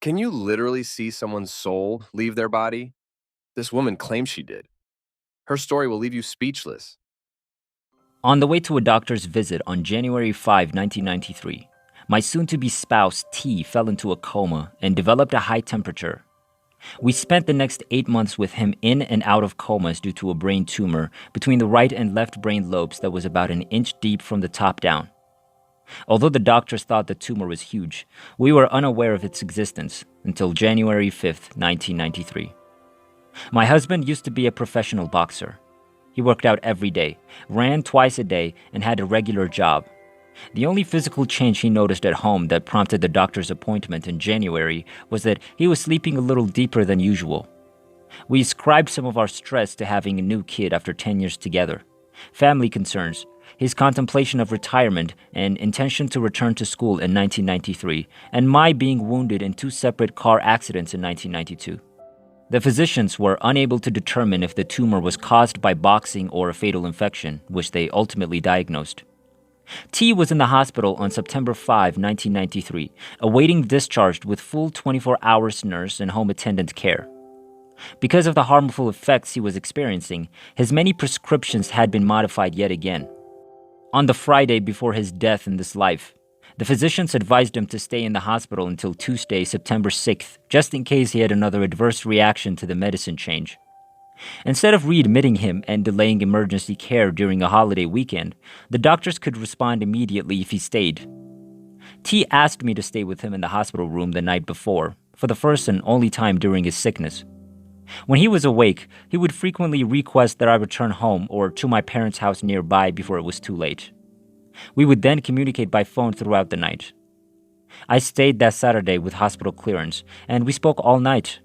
Can you literally see someone's soul leave their body? This woman claims she did. Her story will leave you speechless. On the way to a doctor's visit on January 5, 1993, my soon-to-be spouse T fell into a coma and developed a high temperature. We spent the next 8 months with him in and out of comas due to a brain tumor between the right and left brain lobes that was about an inch deep from the top down. Although the doctors thought the tumor was huge, we were unaware of its existence until January 5, 1993. My husband used to be a professional boxer. He worked out every day, ran twice a day, and had a regular job. The only physical change he noticed at home that prompted the doctor's appointment in January was that he was sleeping a little deeper than usual. We ascribed some of our stress to having a new kid after 10 years together, family concerns, his contemplation of retirement and intention to return to school in 1993, and my being wounded in 2 separate car accidents in 1992. The physicians were unable to determine if the tumor was caused by boxing or a fatal infection, which they ultimately diagnosed. T was in the hospital on September 5, 1993, awaiting discharge with full 24 hours nurse and home attendant care. Because of the harmful effects he was experiencing, his many prescriptions had been modified yet again. On the Friday before his death in this life, the physicians advised him to stay in the hospital until Tuesday, September 6th, just in case he had another adverse reaction to the medicine change. Instead of readmitting him and delaying emergency care during a holiday weekend, the doctors could respond immediately if he stayed. T asked me to stay with him in the hospital room the night before, for the first and only time during his sickness. When he was awake, he would frequently request that I return home or to my parents' house nearby before it was too late. We would then communicate by phone throughout the night. I stayed that Saturday with hospital clearance, and we spoke all night.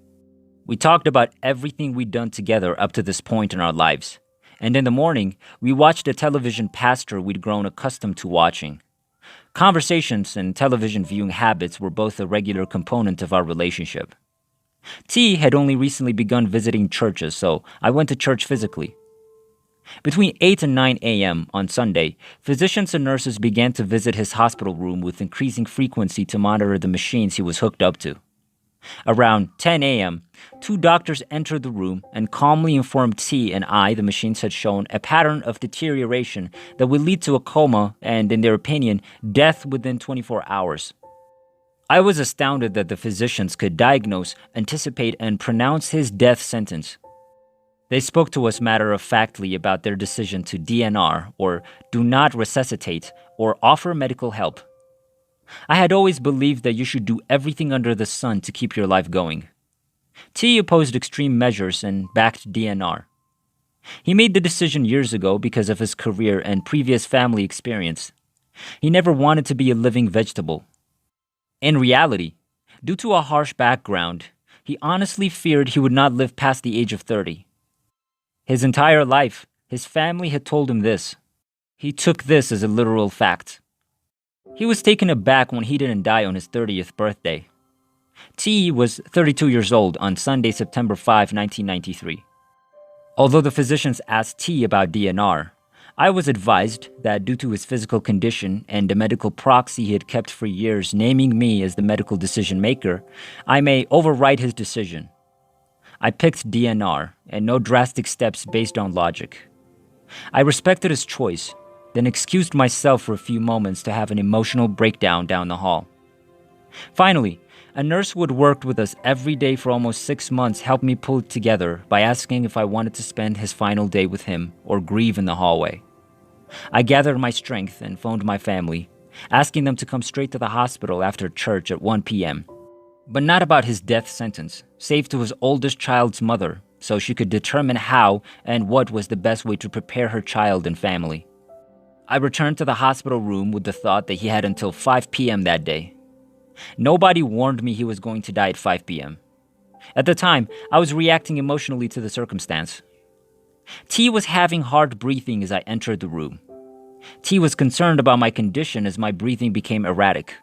We talked about everything we'd done together up to this point in our lives, and in the morning, we watched a television pastor we'd grown accustomed to watching. Conversations and television viewing habits were both a regular component of our relationship. T had only recently begun visiting churches, so I went to church physically. Between 8 and 9 a.m. on Sunday, physicians and nurses began to visit his hospital room with increasing frequency to monitor the machines he was hooked up to. Around 10 a.m., 2 doctors entered the room and calmly informed T and I the machines had shown a pattern of deterioration that would lead to a coma and, in their opinion, death within 24 hours. I was astounded that the physicians could diagnose, anticipate, and pronounce his death sentence. They spoke to us matter-of-factly about their decision to DNR, or do not resuscitate, or offer medical help. I had always believed that you should do everything under the sun to keep your life going. T opposed extreme measures and backed DNR. He made the decision years ago because of his career and previous family experience. He never wanted to be a living vegetable. In reality, due to a harsh background, he honestly feared he would not live past the age of 30. His entire life, his family had told him this. He took this as a literal fact. He was taken aback when he didn't die on his 30th birthday. T was 32 years old on Sunday, September 5, 1993. Although the physicians asked T about DNR, I was advised that due to his physical condition and the medical proxy he had kept for years naming me as the medical decision maker, I may override his decision. I picked DNR and no drastic steps based on logic. I respected his choice, then excused myself for a few moments to have an emotional breakdown down the hall. Finally, a nurse who had worked with us every day for almost 6 months helped me pull it together by asking if I wanted to spend his final day with him or grieve in the hallway. I gathered my strength and phoned my family, asking them to come straight to the hospital after church at 1 p.m. But not about his death sentence, save to his oldest child's mother, so she could determine how and what was the best way to prepare her child and family. I returned to the hospital room with the thought that he had until 5 p.m. that day. Nobody warned me he was going to die at 5 p.m. At the time, I was reacting emotionally to the circumstance. T was having hard breathing as I entered the room. T was concerned about my condition as my breathing became erratic.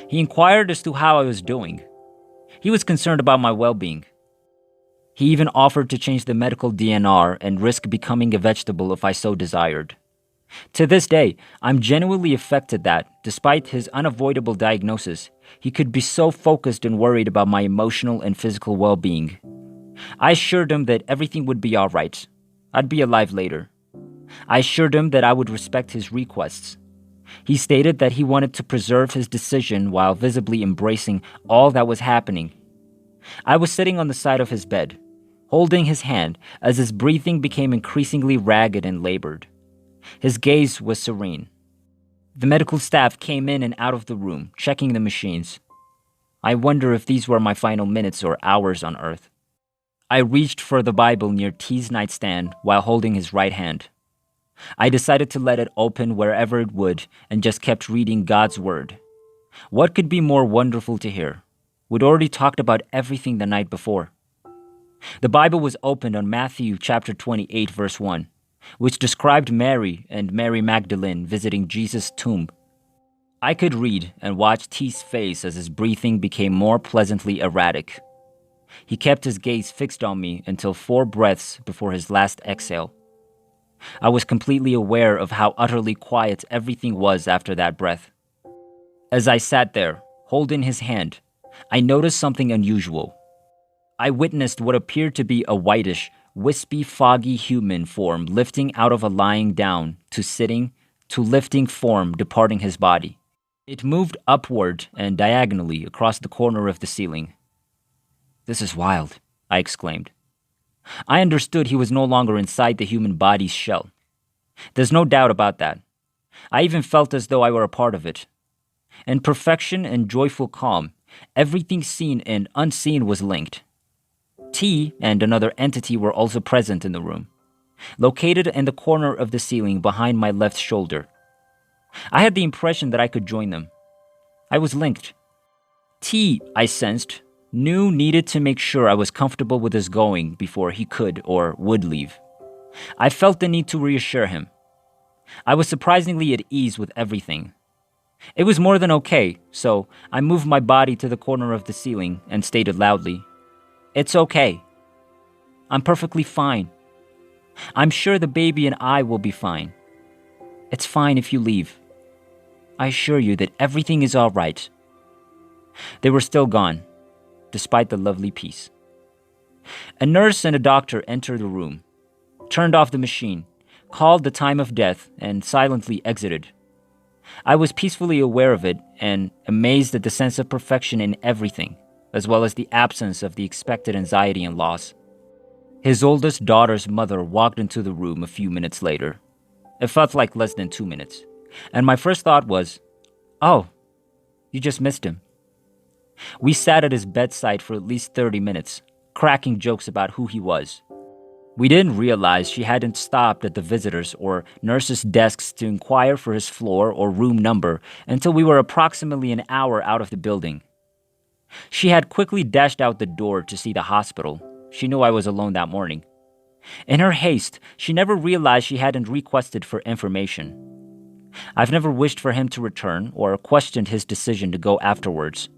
He inquired as to how I was doing. He was concerned about my well-being. He even offered to change the medical DNR and risk becoming a vegetable if I so desired. To this day, I'm genuinely affected that, despite his unavoidable diagnosis, he could be so focused and worried about my emotional and physical well-being. I assured him that everything would be all right. I'd be alive later. I assured him that I would respect his requests. He stated that he wanted to preserve his decision while visibly embracing all that was happening. I was sitting on the side of his bed, holding his hand as his breathing became increasingly ragged and labored. His gaze was serene. The medical staff came in and out of the room, checking the machines. I wonder if these were my final minutes or hours on Earth. I reached for the Bible near T's nightstand while holding his right hand. I decided to let it open wherever it would and just kept reading God's Word. What could be more wonderful to hear? We'd already talked about everything the night before. The Bible was opened on Matthew chapter 28, verse 1, which described Mary and Mary Magdalene visiting Jesus' tomb. I could read and watch T's face as his breathing became more pleasantly erratic. He kept his gaze fixed on me until 4 breaths before his last exhale. I was completely aware of how utterly quiet everything was after that breath. As I sat there, holding his hand, I noticed something unusual. I witnessed what appeared to be a whitish, wispy, foggy human form lifting out of a lying down to sitting to lifting form departing his body. It moved upward and diagonally across the corner of the ceiling. "This is wild," I exclaimed. I understood he was no longer inside the human body's shell. There's no doubt about that. I even felt as though I were a part of it. In perfection and joyful calm, everything seen and unseen was linked. T and another entity were also present in the room, located in the corner of the ceiling behind my left shoulder. I had the impression that I could join them. I was linked. T, I sensed, needed to make sure I was comfortable with his going before he could or would leave. I felt the need to reassure him. I was surprisingly at ease with everything. It was more than okay, so I moved my body to the corner of the ceiling and stated loudly, "It's okay. I'm perfectly fine. I'm sure the baby and I will be fine. It's fine if you leave. I assure you that everything is all right." They were still gone, despite the lovely peace. A nurse and a doctor entered the room, turned off the machine, called the time of death, and silently exited. I was peacefully aware of it and amazed at the sense of perfection in everything, as well as the absence of the expected anxiety and loss. His oldest daughter's mother walked into the room a few minutes later. It felt like less than 2 minutes, and my first thought was, "Oh, you just missed him." We sat at his bedside for at least 30 minutes, cracking jokes about who he was. We didn't realize she hadn't stopped at the visitors' or nurses' desks to inquire for his floor or room number until we were approximately an hour out of the building. She had quickly dashed out the door to see the hospital. She knew I was alone that morning. In her haste, she never realized she hadn't requested for information. I've never wished for him to return or questioned his decision to go afterwards.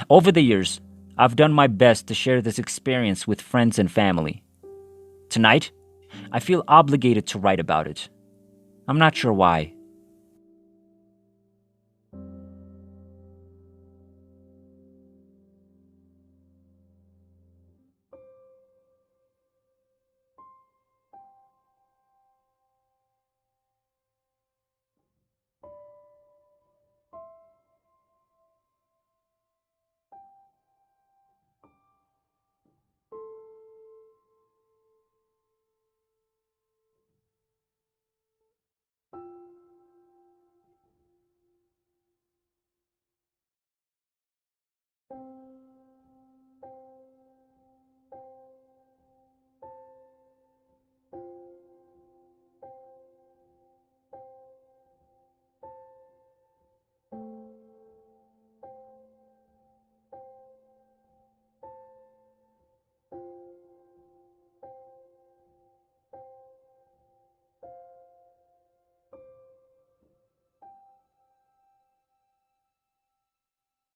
Over the years, I've done my best to share this experience with friends and family. Tonight, I feel obligated to write about it. I'm not sure why.